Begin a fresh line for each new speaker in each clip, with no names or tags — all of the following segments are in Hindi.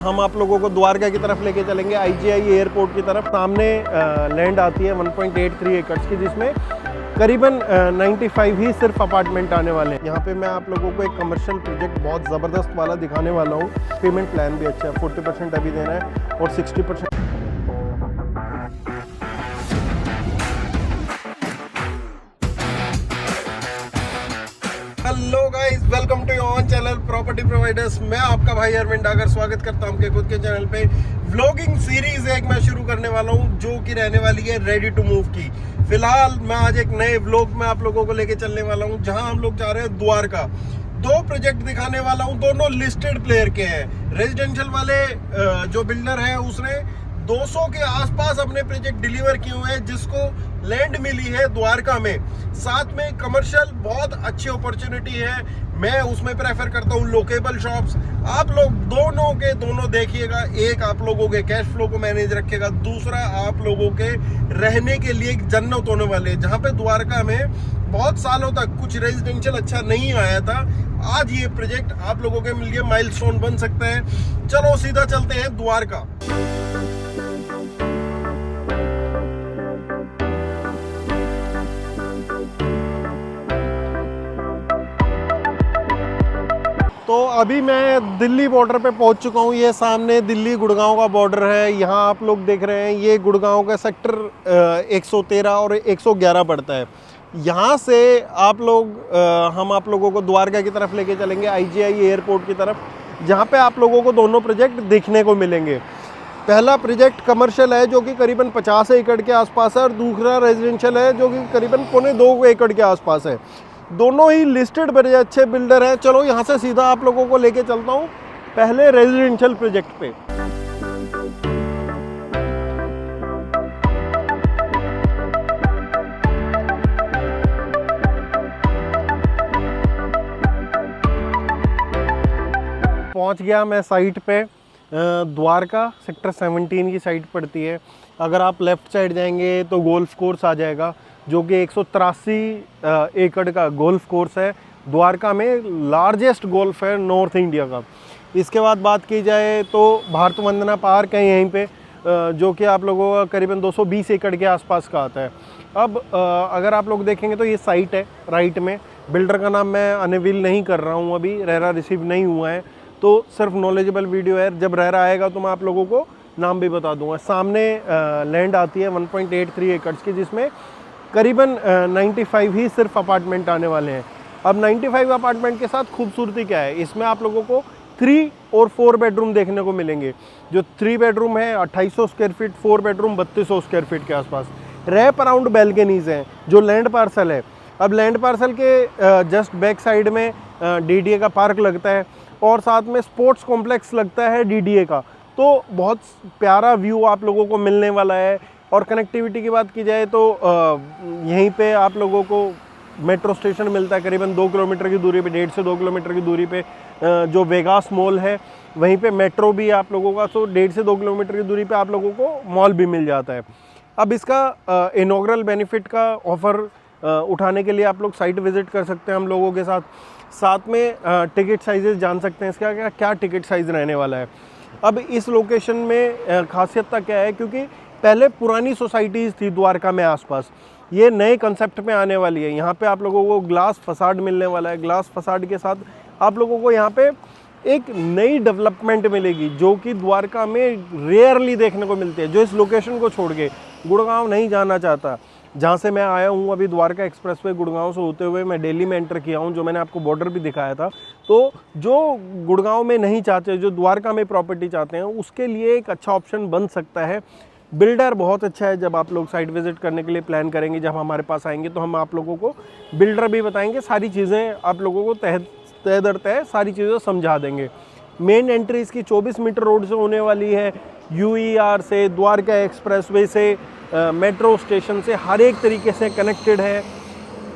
हम आप लोगों को द्वारका की तरफ लेके चलेंगे, IGI एयरपोर्ट की तरफ। सामने लैंड आती है 1.83 एकड़ की, जिसमें करीबन 95 ही सिर्फ अपार्टमेंट आने वाले हैं। यहाँ पे मैं आप लोगों को एक कमर्शियल प्रोजेक्ट बहुत ज़बरदस्त वाला दिखाने वाला हूँ। पेमेंट प्लान भी अच्छा है, 40% अभी देना है और 60%। Hello guys, welcome to your channel property providers. मैं आपका भाई अरविंद डागर स्वागत करता हूं आपके खुद के चैनल पे। व्लॉगिंग सीरीज एक मैं शुरू करने वाला हूं जो कि रहने वाली है रेडी टू मूव की। फिलहाल मैं आज एक नए व्लॉग में आप लोगों को लेके चलने वाला हूं, जहां हम लोग जा रहे हैं द्वारका। दो प्रोजेक्ट दिखाने वाला हूं, दोनों लिस्टेड प्लेयर के हैं। रेजिडेंशियल वाले जो बिल्डर है उसने 200 के आसपास अपने प्रोजेक्ट डिलीवर किए हुए हैं, जिसको लैंड मिली है द्वारका में। साथ में कमर्शियल बहुत अच्छी अपॉर्चुनिटी है। मैं उसमें प्रेफर करता हूँ लोकेबल शॉप्स। आप लोग दोनों के दोनों देखिएगा। एक आप लोगों के कैश फ्लो को मैनेज रखेगा, दूसरा आप लोगों के रहने के लिए एक जन्नत होने वाले है। जहाँ पे द्वारका में बहुत सालों तक कुछ रेजिडेंशियल अच्छा नहीं आया था, आज ये प्रोजेक्ट आप लोगों के लिए माइलस्टोन बन सकता है। चलो सीधा चलते हैं द्वारका। तो अभी मैं दिल्ली बॉर्डर पे पहुंच चुका हूं। ये सामने दिल्ली गुड़गांव का बॉर्डर है। यहाँ आप लोग देख रहे हैं, ये गुड़गांव का सेक्टर 113 और 111 पड़ता है। यहाँ से आप लोग हम आप लोगों को द्वारका की तरफ लेके चलेंगे, IGI एयरपोर्ट की तरफ, जहाँ पे आप लोगों को दोनों प्रोजेक्ट देखने को मिलेंगे। पहला प्रोजेक्ट कमर्शियल है जो कि करीबन 50 एकड़ के आसपास है, और दूसरा रेजिडेंशियल है जो कि करीबन 2.25 एकड़ के आसपास है। दोनों ही लिस्टेड बड़े अच्छे बिल्डर हैं। चलो यहाँ से सीधा आप लोगों को लेके चलता हूँ पहले रेजिडेंशियल प्रोजेक्ट पे। पहुँच गया मैं साइट पे। द्वारका सेक्टर 17 की साइट पड़ती है। अगर आप लेफ़्ट साइड जाएंगे तो गोल्फ कोर्स आ जाएगा, जो कि 183 एकड़ का गोल्फ कोर्स है। द्वारका में लार्जेस्ट गोल्फ है नॉर्थ इंडिया का। इसके बाद बात की जाए तो भारत वंदना पार्क है यहीं पे, जो कि आप लोगों का करीबन 220 एकड़ के आसपास का आता है। अब अगर आप लोग देखेंगे तो ये साइट है राइट में। बिल्डर का नाम मैं अनवील नहीं कर रहा हूँ, अभी रेरा रिसीव नहीं हुआ है, तो सिर्फ नॉलेजेबल वीडियो है। जब रेरा आएगा तो मैं आप लोगों को नाम भी बता दूंगा। सामने लैंड आती है 1.83 एकड़ की, जिसमें करीबन 95 ही सिर्फ अपार्टमेंट आने वाले हैं। अब 95 अपार्टमेंट के साथ खूबसूरती क्या है, इसमें आप लोगों को 3 और 4 बेडरूम देखने को मिलेंगे। जो 3 बेडरूम है 2800 square feet, 4 bedroom 3200 square feet के आसपास। रैप अराउंड बैल्कनीज हैं। जो लैंड पार्सल है, अब लैंड पार्सल के जस्ट बैक साइड में DDA का पार्क लगता है, और साथ में स्पोर्ट्स कॉम्प्लेक्स लगता है DDA का। तो बहुत प्यारा व्यू आप लोगों को मिलने वाला है। और कनेक्टिविटी की बात की जाए तो यहीं पे आप लोगों को मेट्रो स्टेशन मिलता है करीबन 2 किलोमीटर की दूरी पे, 1.5 से 2 किलोमीटर की दूरी पे। जो वेगास मॉल है वहीं पे मेट्रो भी आप लोगों का, सो 1.5 से 2 किलोमीटर की दूरी पे आप लोगों को मॉल भी मिल जाता है। अब इसका इनॉग्रल बेनिफिट का ऑफ़र उठाने के लिए आप लोग साइट विज़िट कर सकते हैं हम लोगों के साथ। साथ में टिकट साइजेस जान सकते हैं इसका क्या टिकट साइज़ रहने वाला है। अब इस लोकेशन में खासियत क्या है, क्योंकि पहले पुरानी सोसाइटीज़ थी द्वारका में आसपास, ये नए कंसेप्ट में आने वाली है। यहाँ पे आप लोगों को ग्लास फसाड मिलने वाला है। ग्लास फसाड के साथ आप लोगों को यहाँ पे एक नई डेवलपमेंट मिलेगी, जो कि द्वारका में रेयरली देखने को मिलती है। जो इस लोकेशन को छोड़ के गुड़गांव नहीं जाना चाहता, जहाँ से मैं आया हूँ अभी द्वारका एक्सप्रेसवे गुड़गांव से होते हुए मैं दिल्ली में एंटर किया हूँ, जो मैंने आपको बॉर्डर भी दिखाया था। तो जो गुड़गांव में नहीं चाहते, जो द्वारका में प्रॉपर्टी चाहते हैं, उसके लिए एक अच्छा ऑप्शन बन सकता है। बिल्डर बहुत अच्छा है। जब आप लोग साइट विज़िट करने के लिए प्लान करेंगे, जब हमारे पास आएंगे, तो हम आप लोगों को बिल्डर भी बताएंगे, सारी चीज़ें आप लोगों को तय दर तय सारी चीज़ें समझा देंगे। मेन एंट्री इसकी 24 मीटर रोड से होने वाली है। UER से, द्वारका एक्सप्रेसवे से, मेट्रो स्टेशन से, हर एक तरीके से कनेक्टेड है।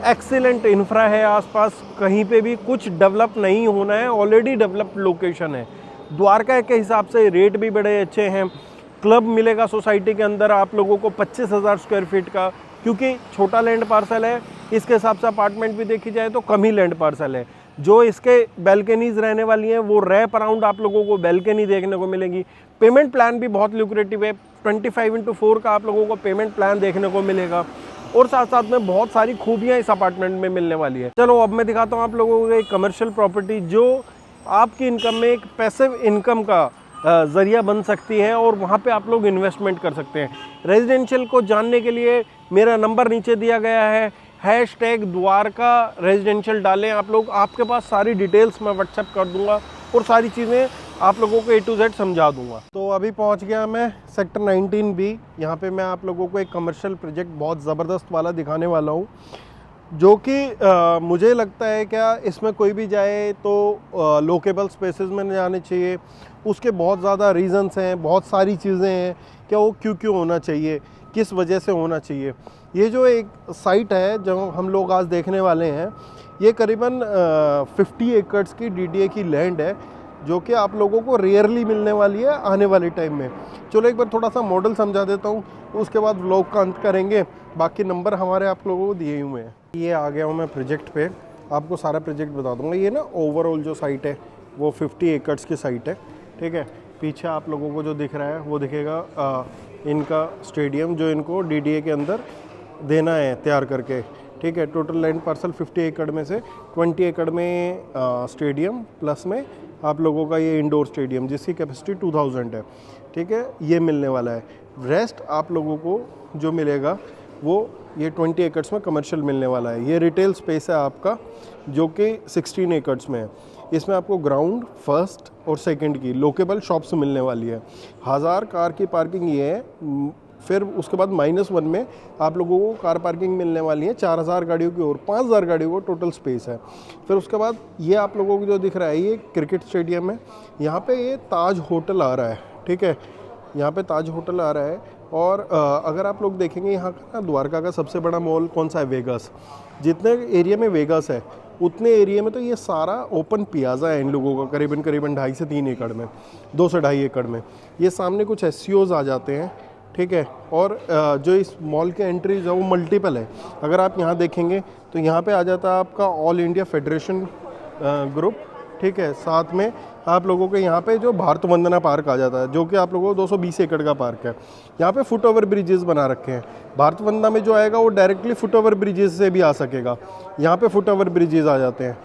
एक्सीलेंट इंफ्रा है आसपास, कहीं पे भी कुछ डेवलप नहीं होना है, ऑलरेडी डेवलप्ड लोकेशन है। द्वारका के हिसाब से रेट भी बड़े अच्छे हैं। क्लब मिलेगा सोसाइटी के अंदर आप लोगों को 25,000 स्क्वायर फीट का, क्योंकि छोटा लैंड पार्सल है, इसके हिसाब से अपार्टमेंट भी देखी जाए तो कम ही लैंड पार्सल है। जो इसके बैल्कनीज रहने वाली हैं वो रैप अराउंड आप लोगों को बैल्कनी देखने को मिलेगी। पेमेंट प्लान भी बहुत ल्यूक्रेटिव है, 25x4 का आप लोगों को पेमेंट प्लान देखने को मिलेगा और साथ साथ में बहुत सारी खूबियाँ इस अपार्टमेंट में मिलने वाली है। चलो अब मैं दिखाता हूँ आप लोगों को एक कमर्शियल प्रॉपर्टी जो आपकी इनकम में एक पैसिव इनकम का ज़रिया बन सकती है और वहाँ पे आप लोग इन्वेस्टमेंट कर सकते हैं। रेजिडेंशियल को जानने के लिए मेरा नंबर नीचे दिया गया है, #द्वारका रेजिडेंशियल डालें आप लोग, आपके पास सारी डिटेल्स मैं व्हाट्सएप कर दूंगा और सारी चीज़ें आप लोगों को A to Z समझा दूंगा। तो अभी पहुंच गया मैं सेक्टर 19B। यहाँ पे मैं आप लोगों को एक कमर्शियल प्रोजेक्ट बहुत ज़बरदस्त वाला दिखाने वाला हूँ, जो कि मुझे लगता है क्या इसमें कोई भी जाए तो लोकेबल स्पेसेस में जाने चाहिए। उसके बहुत ज़्यादा रीज़न्स हैं, बहुत सारी चीज़ें हैं क्या वो क्यों होना चाहिए, किस वजह से होना चाहिए। ये जो एक साइट है जो हम लोग आज देखने वाले हैं, ये करीबन 50 एकड़्स की DDA की लैंड है, जो कि आप लोगों को रेयरली मिलने वाली है आने वाले टाइम में। चलो एक बार थोड़ा सा मॉडल समझा देता हूँ, उसके बाद व्लॉग का अंत करेंगे। बाकी नंबर हमारे आप लोगों को दिए हुए हैं। ये आ गया हूँ मैं प्रोजेक्ट पे, आपको सारा प्रोजेक्ट बता दूँगा। ये ना ओवरऑल जो साइट है वो 50 एकड़्स की साइट है, ठीक है। पीछे आप लोगों को जो दिख रहा है वो दिखेगा इनका स्टेडियम, जो इनको DDA के अंदर देना है तैयार करके, ठीक है। टोटल लैंड पार्सल 50 एकड़ में से 20 एकड़ में स्टेडियम प्लस में आप लोगों का ये इंडोर स्टेडियम जिसकी कैपेसिटी 2000 है, ठीक है, ये मिलने वाला है। रेस्ट आप लोगों को जो मिलेगा वो ये 20 एकड़्स में कमर्शियल मिलने वाला है। ये रिटेल स्पेस है आपका जो कि 16 एकड़्स में है। इसमें आपको ग्राउंड फर्स्ट और सेकंड की लोकेबल शॉप्स मिलने वाली है। 1000 कार की पार्किंग ये है। फिर उसके बाद -1 में आप लोगों को कार पार्किंग मिलने वाली है 4000 गाड़ियों की और 5000 गाड़ियों को टोटल स्पेस है। फिर उसके बाद ये आप लोगों को जो दिख रहा है ये क्रिकेट स्टेडियम है। यहाँ पे ये ताज होटल आ रहा है, ठीक है, यहाँ पे ताज होटल आ रहा है। और अगर आप लोग देखेंगे यहाँ का ना द्वारका का सबसे बड़ा मॉल कौन सा है, वेगास। जितने एरिया में वेगास है उतने एरिया में तो ये सारा ओपन पियाज़ा है इन लोगों का, करीबन 2.5 से 3 एकड़ में, 2 से 2.5 एकड़ में। ये सामने कुछ SCOs आ जाते हैं, ठीक है। और जो इस मॉल के एंट्रीज है वो मल्टीपल है। अगर आप यहाँ देखेंगे तो यहाँ पे आ जाता है आपका ऑल इंडिया फेडरेशन ग्रुप, ठीक है। साथ में आप लोगों के यहाँ पे जो भारत वंदना पार्क आ जाता है, जो कि आप लोगों को 220 एकड़ का पार्क है। यहाँ पे फुट ओवर ब्रिजेस बना रखे हैं। भारत वंदना में जो आएगा वो डायरेक्टली फुट ओवर ब्रिजेस से भी आ सकेगा। यहाँ पे फुट ओवर ब्रिजेस आ जाते हैं।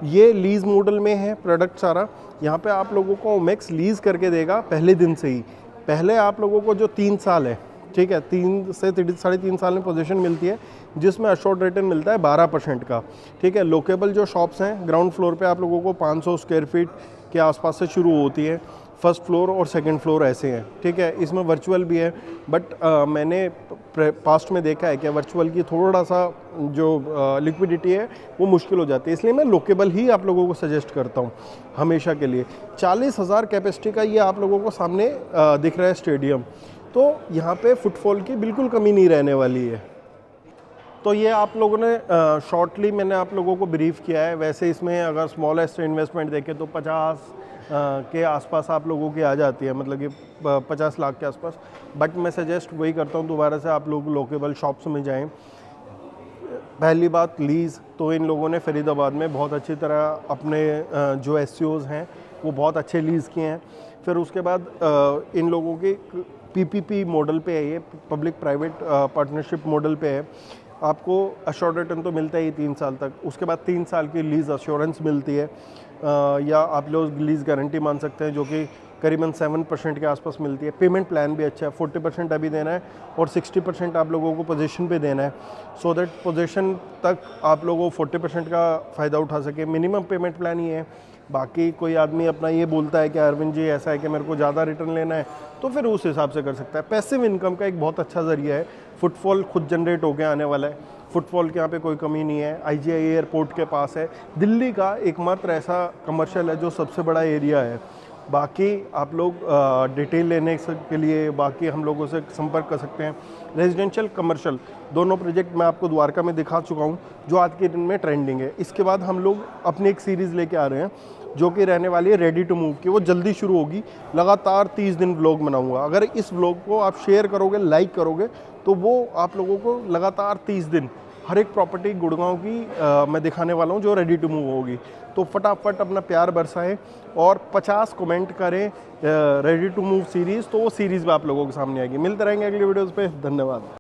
ये लीज मॉडल में है प्रोडक्ट सारा। यहाँ पे आप लोगों को ओमेक्स लीज करके देगा पहले दिन से ही। पहले आप लोगों को जो 3 साल है, ठीक है, 3 से 3.5 साल में पोजीशन मिलती है, जिसमें अशोर्ड रिटर्न मिलता है 12% का, ठीक है। लोकेबल जो शॉप्स हैं ग्राउंड फ्लोर पे आप लोगों को 500 स्क्वायर फीट के आसपास से शुरू होती है। फर्स्ट फ्लोर और सेकंड फ्लोर ऐसे हैं, ठीक है। इसमें वर्चुअल भी है, बट मैंने पास्ट में देखा है कि वर्चुअल की थोड़ा सा जो लिक्विडिटी है वो मुश्किल हो जाती है, इसलिए मैं लोकेबल ही आप लोगों को सजेस्ट करता हूँ हमेशा के लिए। 40,000 कैपेसिटी का ये आप लोगों को सामने दिख रहा है स्टेडियम। तो यहाँ पे फुटफॉल की बिल्कुल कमी नहीं रहने वाली है। तो ये आप लोगों ने शॉर्टली मैंने आप लोगों को ब्रीफ किया है। वैसे इसमें अगर स्मॉलेस्ट इन्वेस्टमेंट देखें तो 50 के आसपास आप लोगों की आ जाती है, मतलब कि 50 लाख के आसपास। बट मैं सजेस्ट वही करता हूँ दोबारा से आप लोग लोकेबल शॉप्स में जाएं। पहली बात लीज़, तो इन लोगों ने फरीदाबाद में बहुत अच्छी तरह अपने जो SCOs हैं वो बहुत अच्छे लीज़ किए हैं। फिर उसके बाद इन लोगों के PPP मॉडल पे है, ये पब्लिक प्राइवेट पार्टनरशिप मॉडल पे है। आपको अश्योर्ड रिटर्न तो मिलता ही 3 साल तक, उसके बाद 3 साल की लीज़ अश्योरेंस मिलती है, या आप लोग लीज़ गारंटी मान सकते हैं, जो कि करीबन 7% के आसपास मिलती है। पेमेंट प्लान भी अच्छा है, 40% अभी देना है और 60% आप लोगों को पोजीशन पे देना है, सो दैट पोजीशन तक आप लोगों को 40% का फ़ायदा उठा सके। मिनिमम पेमेंट प्लान ये है। बाकी कोई आदमी अपना ये बोलता है कि अरविंद जी ऐसा है कि मेरे को ज़्यादा रिटर्न लेना है, तो फिर उस हिसाब से कर सकता है। पैसिव इनकम का एक बहुत अच्छा ज़रिया है। फुटफॉल खुद जनरेट होकर आने वाला है। फुटफॉल के यहाँ पे कोई कमी नहीं है। IGI एयरपोर्ट के पास है। दिल्ली का एकमात्र ऐसा कमर्शियल है जो सबसे बड़ा एरिया है। बाकी आप लोग डिटेल लेने के लिए बाकी हम लोगों से संपर्क कर सकते हैं। रेजिडेंशियल कमर्शियल दोनों प्रोजेक्ट मैं आपको द्वारका में दिखा चुका हूँ, जो आज के दिन में ट्रेंडिंग है। इसके बाद हम लोग अपनी एक सीरीज़ लेके आ रहे हैं जो कि रहने वाली है रेडी टू मूव की। वो जल्दी शुरू होगी। लगातार 30 दिन व्लॉग बनाऊंगा। अगर इस व्लॉग को आप शेयर करोगे, लाइक करोगे, तो वो आप लोगों को लगातार 30 दिन हर एक प्रॉपर्टी गुड़गांव की मैं दिखाने वाला हूँ जो रेडी टू मूव होगी। तो फटाफट अपना प्यार बरसाएं और 50 कमेंट करें रेडी टू मूव सीरीज़, तो वो सीरीज़ भी आप लोगों के सामने आएगी। मिलते रहेंगे अगली वीडियोज़ पे। धन्यवाद।